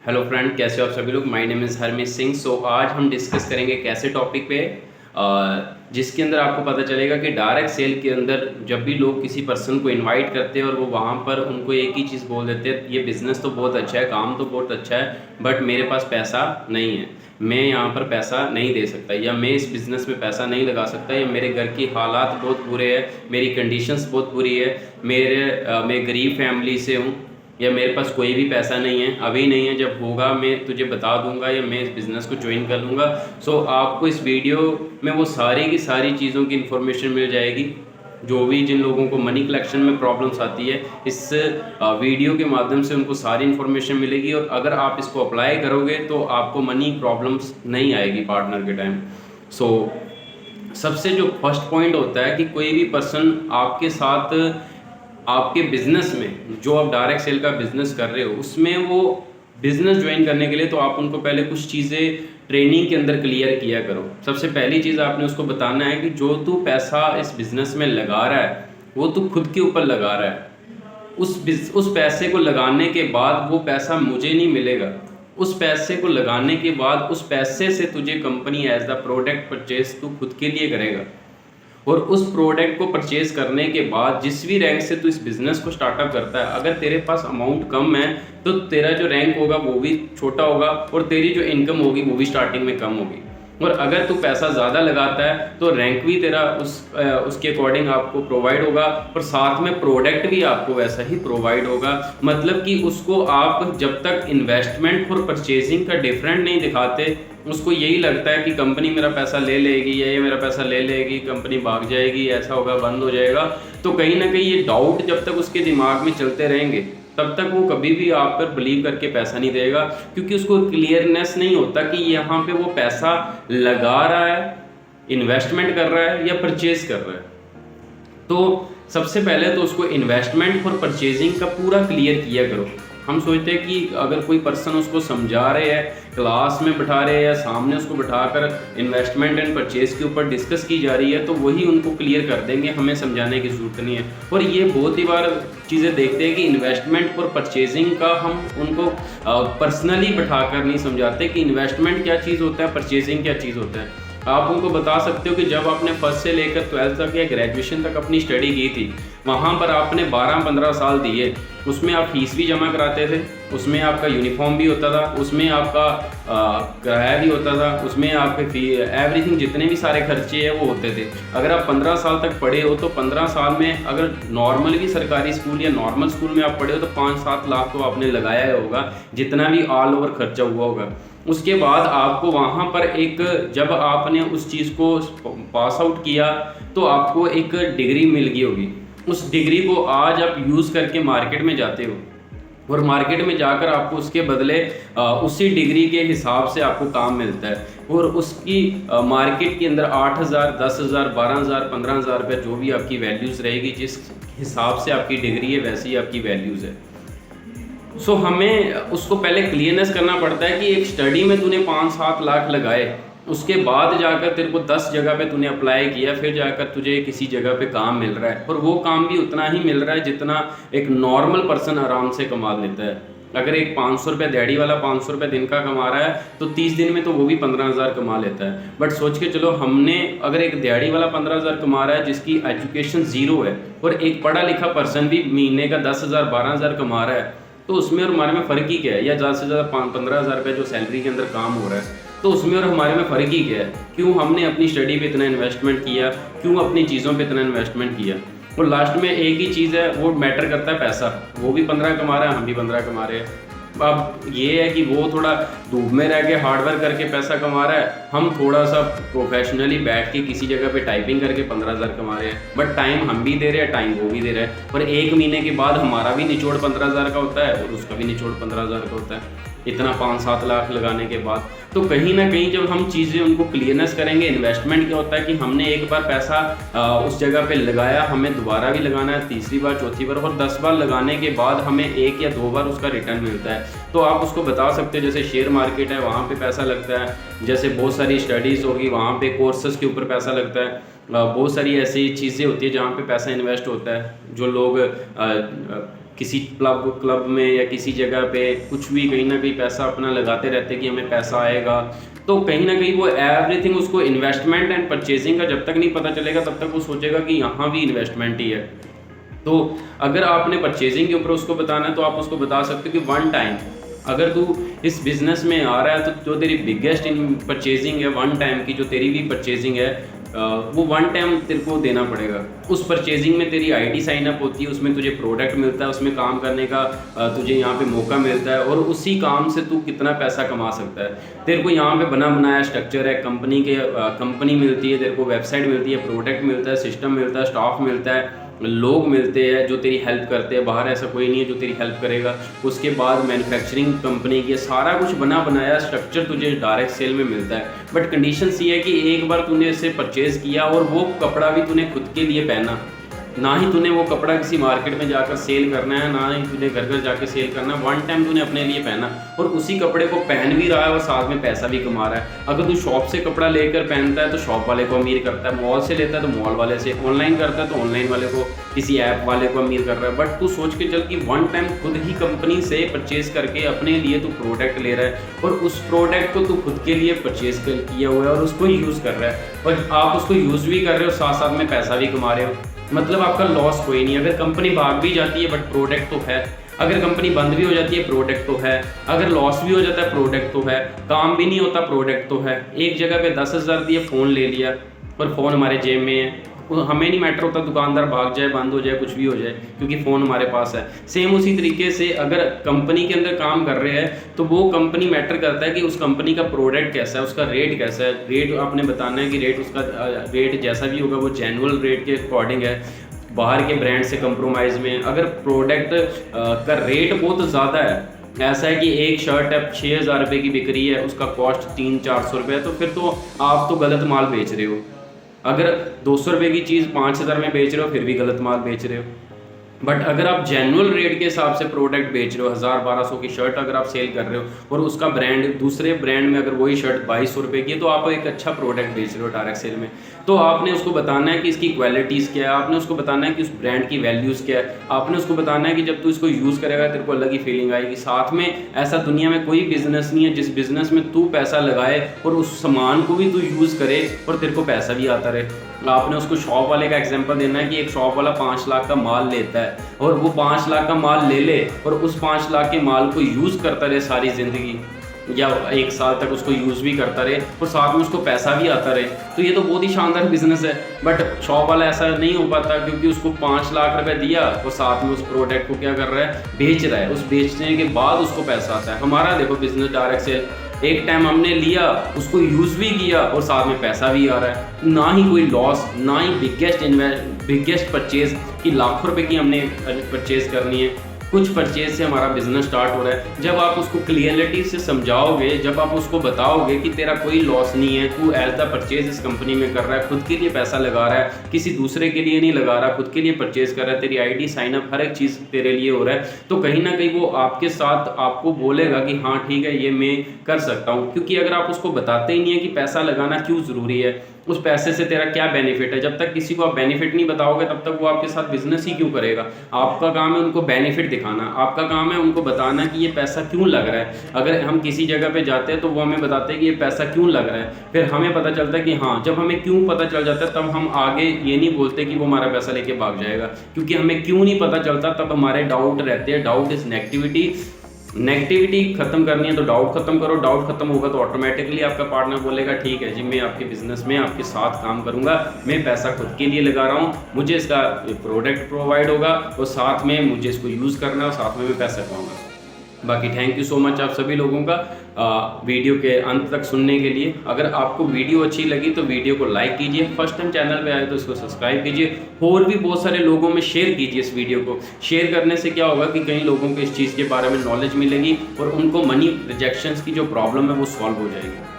Hello friend, कैसे हो आप सभी लोग। My name is Harmeet Singh. आज हम डिस्कस करेंगे एक ऐसे टॉपिक पे जिसके अंदर आपको पता चलेगा कि डायरेक्ट सेल के अंदर जब भी लोग किसी पर्सन को इनवाइट करते हैं और वो वहाँ पर उनको एक ही चीज़ बोल देते हैं, ये बिज़नेस तो बहुत अच्छा है, काम तो बहुत अच्छा है, बट मेरे पास पैसा नहीं है, मैं यहाँ पर पैसा नहीं दे सकता, या मैं इस बिज़नेस में पैसा नहीं लगा सकता, या मेरे घर की हालात बहुत बुरे हैं, मेरी कंडीशंस बहुत बुरी है, मैं गरीब फैमिली से हूँ, या मेरे पास कोई भी पैसा नहीं है, अभी नहीं है, जब होगा मैं तुझे बता दूंगा या मैं इस बिज़नेस को ज्वाइन कर लूँगा। आपको इस वीडियो में वो सारी की सारी चीज़ों की इन्फॉर्मेशन मिल जाएगी, जो भी जिन लोगों को मनी कलेक्शन में प्रॉब्लम्स आती है, इस वीडियो के माध्यम से उनको सारी इन्फॉर्मेशन मिलेगी, और अगर आप इसको अप्लाई करोगे तो आपको मनी प्रॉब्लम्स नहीं आएगी पार्टनर के टाइम। सबसे जो फर्स्ट पॉइंट होता है कि कोई भी पर्सन आपके साथ आपके बिजनेस में, जो आप डायरेक्ट सेल का बिजनेस कर रहे हो, उसमें वो बिजनेस ज्वाइन करने के लिए तो आप उनको पहले कुछ चीज़ें ट्रेनिंग के अंदर क्लियर किया करो। सबसे पहली चीज़ आपने उसको बताना है कि जो तू पैसा इस बिजनेस में लगा रहा है वो तू खुद के ऊपर लगा रहा है। उस पैसे को लगाने के बाद वो पैसा मुझे नहीं मिलेगा, उस पैसे को लगाने के बाद उस पैसे से तुझे company as the product purchase तू खुद के लिए करेगा, और उस प्रोडक्ट को परचेज करने के बाद जिस भी रैंक से तू इस बिज़नेस को स्टार्टअप करता है, अगर तेरे पास अमाउंट कम है तो तेरा जो रैंक होगा वो भी छोटा होगा, और तेरी जो इनकम होगी वो भी स्टार्टिंग में कम होगी। और अगर तू पैसा ज़्यादा लगाता है तो रैंक भी तेरा उसके अकॉर्डिंग आपको प्रोवाइड होगा, और साथ में प्रोडक्ट भी आपको वैसा ही प्रोवाइड होगा। मतलब कि उसको आप जब तक इन्वेस्टमेंट और परचेजिंग का डिफरेंट नहीं दिखाते, उसको यही लगता है कि कंपनी मेरा पैसा ले लेगी या ये मेरा पैसा ले लेगी, कंपनी भाग जाएगी, ऐसा होगा, बंद हो जाएगा, तो कहीं ना कहीं ये डाउट जब तक उसके दिमाग में चलते रहेंगे तब तक वो कभी भी आप पर बिलीव करके पैसा नहीं देगा, क्योंकि उसको क्लियरनेस नहीं होता कि यहाँ पे वो पैसा लगा रहा है, इन्वेस्टमेंट कर रहा है या परचेज कर रहा है। तो सबसे पहले तो उसको इन्वेस्टमेंट और परचेजिंग का पूरा क्लियर किया करो। हम सोचते हैं कि अगर कोई पर्सन उसको समझा रहे हैं, क्लास में बैठा रहे हैं या सामने उसको बैठाकर इन्वेस्टमेंट एंड परचेज के ऊपर डिस्कस की जा रही है तो वही उनको क्लियर कर देंगे, हमें समझाने की ज़रूरत नहीं है। और ये बहुत ही बार चीज़ें देखते हैं कि इन्वेस्टमेंट और परचेजिंग का हम उनको पर्सनली बैठाकर नहीं समझाते कि इन्वेस्टमेंट क्या चीज़ होता है, परचेजिंग क्या चीज़ होता है। आप उनको बता सकते हो कि जब आपने फर्स्ट से लेकर 12th तक या ग्रेजुएशन तक अपनी स्टडी की थी, वहाँ पर आपने 12-15 साल दिए, उसमें आप फीस भी जमा कराते थे, उसमें आपका यूनिफॉर्म भी होता था, उसमें आपका किराया भी होता था, उसमें आपके एवरीथिंग जितने भी सारे खर्चे हैं वो होते थे। अगर आप 15 साल तक पढ़े हो तो 15 साल में अगर नॉर्मल भी सरकारी स्कूल या नॉर्मल स्कूल में आप पढ़े हो तो 5-7 लाख तो आपने लगाया होगा, जितना भी ऑल ओवर खर्चा हुआ होगा। उसके बाद आपको वहाँ पर एक, जब आपने उस चीज़ को पास आउट किया तो आपको एक डिग्री मिल गई होगी। उस डिग्री को आज आप यूज़ करके मार्केट में जाते हो, और मार्केट में जाकर आपको उसके बदले उसी डिग्री के हिसाब से आपको काम मिलता है, और उसकी मार्केट के अंदर 8,000, 10,000, 12,000, 15,000 रुपये जो भी आपकी वैल्यूज़ रहेगी, जिस हिसाब से आपकी डिग्री है वैसी ही आपकी वैल्यूज़ है। हमें उसको पहले क्लियरनेस करना पड़ता है कि एक स्टडी में तूने 5-7 लाख लगाए, उसके बाद जाकर तेरे को 10 जगह पे तूने अप्लाई किया, फिर जाकर तुझे किसी जगह पे काम मिल रहा है, और वो काम भी उतना ही मिल रहा है जितना एक नॉर्मल पर्सन आराम से कमा लेता है। अगर एक 500 रुपये दिहाड़ी वाला 500 रुपये दिन का कमा रहा है तो 30 दिन में तो वो भी 15,000 कमा लेता है। बट सोच के चलो, हमने अगर एक दिहाड़ी वाला 15,000 कमा रहा है जिसकी एजुकेशन ज़ीरो है, और एक पढ़ा लिखा पर्सन भी महीने का 10,000, 12,000 कमा रहा है, तो उसमें और हमारे में फ़र्क ही क्या है? या ज़्यादा से ज़्यादा 15,000 रुपये जो सैलरी के अंदर काम हो रहा है, तो उसमें और हमारे में फ़र्क ही क्या है? क्यों हमने अपनी स्टडी पे इतना इन्वेस्टमेंट किया, क्यों अपनी चीज़ों पे इतना इन्वेस्टमेंट किया? और लास्ट में एक ही चीज़ है, वो मैटर करता है पैसा। वो भी 15 कमा रहा है, हम भी 15 कमा रहे हैं। अब ये है कि वो थोड़ा धूप में रह के हार्डवर्क करके पैसा कमा रहा है, हम थोड़ा सा प्रोफेशनली बैठ के किसी जगह पे टाइपिंग करके 15,000 कमा रहे हैं। बट टाइम हम भी दे रहे हैं, टाइम वो भी दे रहे हैं, और एक महीने के बाद हमारा भी निचोड़ 15,000 का होता है और उसका भी निचोड़ 15,000 का होता है, इतना 5-7 लाख लगाने के बाद। तो कहीं ना कहीं जब हम चीज़ें उनको क्लियरनेस करेंगे, इन्वेस्टमेंट क्या होता है कि हमने एक बार पैसा उस जगह पे लगाया, हमें दोबारा भी लगाना है, तीसरी बार, चौथी बार, और 10 बार लगाने के बाद हमें 1 या 2 बार उसका रिटर्न मिलता है। तो आप उसको बता सकते हो, जैसे शेयर मार्केट है वहाँ पे पैसा लगता है, जैसे बहुत सारी स्टडीज़ होगी वहाँ पे कोर्सेज़ के ऊपर पैसा लगता है, बहुत सारी ऐसी चीज़ें होती है जहाँ पे पैसा इन्वेस्ट होता है। जो लोग किसी क्लब में या किसी जगह पे कुछ भी कहीं ना कहीं पैसा अपना लगाते रहते हैं कि हमें पैसा आएगा, तो कहीं ना कहीं वो एवरीथिंग उसको इन्वेस्टमेंट एंड परचेजिंग का जब तक नहीं पता चलेगा तब तक वो सोचेगा कि यहाँ भी इन्वेस्टमेंट ही है। तो अगर आपने परचेजिंग के ऊपर उसको बताना है तो आप उसको बता सकते हो कि वन टाइम अगर तू इस बिज़नेस में आ रहा है तो जो तेरी बिगेस्ट इन परचेजिंग है वन टाइम की, जो तेरी भी परचेजिंग है वो वन टाइम तेरे को देना पड़ेगा। उस परचेजिंग में तेरी आईडी साइन अप होती है, उसमें तुझे प्रोडक्ट मिलता है, उसमें काम करने का तुझे यहाँ पे मौका मिलता है और उसी काम से तू कितना पैसा कमा सकता है। तेरे को यहाँ पे बना बनाया स्ट्रक्चर है, कंपनी मिलती है, तेरे को वेबसाइट मिलती है, प्रोडक्ट मिलता है, सिस्टम मिलता है, स्टाफ मिलता है, लोग मिलते हैं जो तेरी हेल्प करते हैं, बाहर ऐसा कोई नहीं है जो तेरी हेल्प करेगा। उसके बाद मैन्युफैक्चरिंग कंपनी की सारा कुछ बना बनाया स्ट्रक्चर तुझे डायरेक्ट सेल में मिलता है। बट कंडीशन ये है कि एक बार तूने इसे परचेज़ किया और वो कपड़ा भी तूने खुद के लिए पहना, ना ही तूने वो कपड़ा किसी मार्केट में जाकर सेल करना है, ना ही तूने घर घर जाकर सेल करना है, वन टाइम तूने अपने लिए पहना और उसी कपड़े को पहन भी रहा है और साथ में पैसा भी कमा रहा है। अगर तू शॉप से कपड़ा लेकर पहनता है तो शॉप वाले को अमीर करता है, मॉल से लेता है तो मॉल वाले से, ऑनलाइन करता है तो ऑनलाइन वाले को, किसी ऐप वाले को अमीर कर रहा है। बट तू सोच के चल कि वन टाइम खुद ही कंपनी से परचेज करके अपने लिए तू प्रोडक्ट ले रहा है और उस प्रोडक्ट को तू खुद के लिए परचेज किया हुआ है और उसको यूज़ कर रहा है और आप उसको यूज़ भी कर रहे हो, साथ साथ में पैसा भी कमा रहे हो। मतलब आपका लॉस कोई नहीं। अगर कंपनी भाग भी जाती है बट प्रोडक्ट तो है, अगर कंपनी बंद भी हो जाती है प्रोडक्ट तो है, अगर लॉस भी हो जाता है प्रोडक्ट तो है, काम भी नहीं होता प्रोडक्ट तो है। एक जगह पे 10,000 दिए, फ़ोन ले लिया और फ़ोन हमारे जेब में है, हमें नहीं मैटर होता दुकानदार भाग जाए, बंद हो जाए, कुछ भी हो जाए, क्योंकि फ़ोन हमारे पास है। सेम उसी तरीके से अगर कंपनी के अंदर काम कर रहे हैं तो वो कंपनी मैटर करता है कि उस कंपनी का प्रोडक्ट कैसा है, उसका रेट कैसा है। रेट आपने बताना है कि रेट उसका रेट जैसा भी होगा वो जेन्युइन रेट के अकॉर्डिंग है, बाहर के ब्रांड से कंप्रोमाइज़ में। अगर प्रोडक्ट का रेट बहुत ज़्यादा है, ऐसा है कि एक शर्ट है 6,000 रुपये की बिक रही है, उसका कॉस्ट 300-400 रुपये है, तो फिर तो आप तो गलत माल बेच रहे हो। अगर 200 रुपये की चीज़ 5,000 में बेच रहे हो फिर भी गलत माल बेच रहे हो। बट अगर आप जेन्युइन रेट के हिसाब से प्रोडक्ट बेच रहे हो, 1,000-1,200 की शर्ट अगर आप सेल कर रहे हो और उसका ब्रांड दूसरे ब्रांड में अगर वही शर्ट 2,200 रुपये की है, तो आप एक अच्छा प्रोडक्ट बेच रहे हो डायरेक्ट सेल में। तो आपने उसको बताना है कि इसकी क्वालिटीज़ क्या है, आपने उसको बताना है कि उस ब्रांड की वैल्यूज़ क्या है, आपने उसको बताना है कि जब तू इसको यूज़ करेगा तेरे को अलग ही फीलिंग आएगी। साथ में ऐसा दुनिया में कोई बिजनेस नहीं है जिस बिजनेस में तू पैसा लगाए और उस सामान को भी तू यूज़ करे और तेरे को पैसा भी आता रहे। आपने उसको शॉप वाले का एग्जांपल देना है कि एक शॉप वाला 5 लाख का माल लेता है और वो 5 लाख का माल ले ले और उस 5 लाख के माल को यूज़ करता रहे सारी ज़िंदगी या 1 साल तक उसको यूज़ भी करता रहे और साथ में उसको पैसा भी आता रहे, तो ये तो बहुत ही शानदार बिजनेस है। बट शॉप वाला ऐसा नहीं हो पाता क्योंकि उसको 5 लाख रुपए दिया और साथ में उस प्रोडक्ट को क्या कर रहा है, बेच रहा है। उस बेचने के बाद उसको पैसा आता है। हमारा देखो बिजनेस डायरेक्ट सेल, एक टाइम हमने लिया, उसको यूज़ भी किया और साथ में पैसा भी आ रहा है। ना ही कोई लॉस, ना ही बिगेस्ट परचेज कि लाखों रुपए की हमने परचेज करनी है। कुछ परचेज से हमारा बिजनेस स्टार्ट हो रहा है। जब आप उसको क्लियरिटी से समझाओगे, जब आप उसको बताओगे कि तेरा कोई लॉस नहीं है, तू एज द परचेज इस कंपनी में कर रहा है, खुद के लिए पैसा लगा रहा है, किसी दूसरे के लिए नहीं लगा रहा, खुद के लिए परचेज कर रहा है, तेरी आईडी साइन अप हर एक चीज़ तेरे लिए हो रहा है, तो कहीं ना कहीं वो आपके साथ आपको बोलेगा कि हाँ ठीक है ये मैं कर सकता हूँ। क्योंकि अगर आप उसको बताते ही नहीं है कि पैसा लगाना क्यों ज़रूरी है, उस पैसे से तेरा क्या बेनिफिट है, जब तक किसी को आप बेनिफिट नहीं बताओगे तब तक वो आपके साथ बिजनेस ही क्यों करेगा। आपका काम है उनको बेनिफिट दिखाना, आपका काम है उनको बताना कि ये पैसा क्यों लग रहा है। अगर हम किसी जगह पे जाते हैं तो वो हमें बताते हैं कि ये पैसा क्यों लग रहा है, फिर हमें पता चलता है कि हाँ, जब हमें क्यों पता चल जाता है तब हम आगे ये नहीं बोलते कि वो हमारा पैसा लेके भाग जाएगा। क्योंकि हमें क्यों नहीं पता चलता तब हमारे डाउट रहते हैं। डाउट इज नेगेटिविटी खत्म करनी है तो डाउट खत्म करो। डाउट खत्म होगा तो ऑटोमेटिकली आपका पार्टनर बोलेगा ठीक है जी, मैं आपके बिजनेस में आपके साथ काम करूंगा, मैं पैसा खुद के लिए लगा रहा हूँ, मुझे इसका प्रोडक्ट प्रोवाइड होगा और साथ में मुझे इसको यूज़ करना है और साथ में मैं पैसा पाऊंगा। बाकी थैंक यू सो मच आप सभी लोगों का वीडियो के अंत तक सुनने के लिए। अगर आपको वीडियो अच्छी लगी तो वीडियो को लाइक कीजिए, फर्स्ट टाइम चैनल पे आए तो इसको सब्सक्राइब कीजिए और भी बहुत सारे लोगों में शेयर कीजिए। इस वीडियो को शेयर करने से क्या होगा कि कई लोगों को इस चीज़ के बारे में नॉलेज मिलेगी और उनको मनी रिजेक्शंस की जो प्रॉब्लम है वो सॉल्व हो जाएगी।